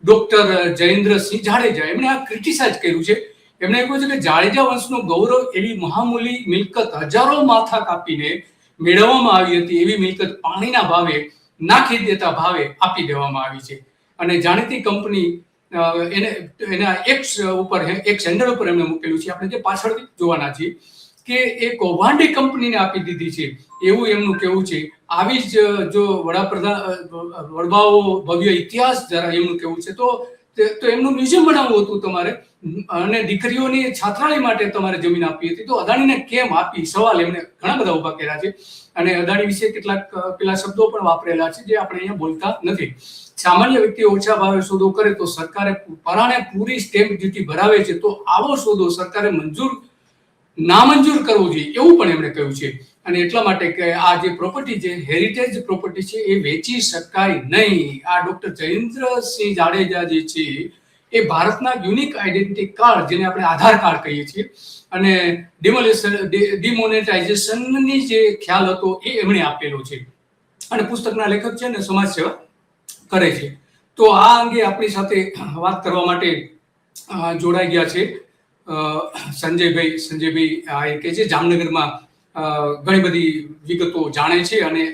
Doctor Jayendrasinh Jadeja, એમણે આ criticise કર્યું છે. એમણે કહ્યું છે કે જાડેજા વંશનું ગૌરવ એવી મહામૂલી મિલકત હજારો માથા કાપીને મેળવવામાં આવી હતી, એવી મિલકત પાણીના ભાવે નાખી દેતા ભાવે આપી દેવામાં આવી છે. અને જાણીતી કંપની એને એના એક સેન્ડર ઉપર એમણે મૂકેલું છે, આપણે જે પાછળથી જોવાના છીએ કે એ કૌભાંડી કંપનીને આપી દીધી છે, એવું એમનું કહેવું છે. આવી જ જો વડવાઓ ભવ્ય ઇતિહાસ જરા એમનું કહેવું છે, તો એમનું મ્યુઝિયમ બનાવવું હતું તમારે, અને દીકરીઓની છાત્રાલય માટે તમારે જમીન આપી હતી, તો અદાણીને કેમ આપી? સવાલ એમને ઘણા બધા ઉભા કર્યા છે. અને અદાણી વિશે કેટલાક પેલા શબ્દો પણ વાપરેલા છે જે આપણે અહીંયા બોલતા નથી. સામાન્ય વ્યક્તિ ઓછા ભાવે સોદો કરે તો સરકારે પરાણે પૂરી સ્ટેમ્પ ડ્યુટી ભરાવે છે, તો આવો સોદો સરકારે નામંજૂર કરવો જોઈએ, એવું પણ એમણે કહ્યું છે. અને એટલા માટે કે આ જે પ્રોપર્ટી છે, હેરિટેજ પ્રોપર્ટી છે, એ વેચી શકાય નહીં. આ ડોક્ટર જયેન્દ્રસિંહ જાડેજા જે છે એ ભારતના યુનિક આઈડેન્ટિટી કાર્ડ, જેને આપણે આધાર કાર્ડ કહીએ છીએ, અને ડિમોનેટાઇઝેશનની જે ખ્યાલ હતો એ એમણે આપેલો છે. અને પુસ્તકના લેખક છે ને સમાજ સેવા કરે છે. તો આ અંગે આપણી સાથે વાત કરવા માટે જોડાઈ ગયા છે સંજયભાઈ. આ કે છે જામનગરમાં ઘણી બધી વિગતો જાણે છે અને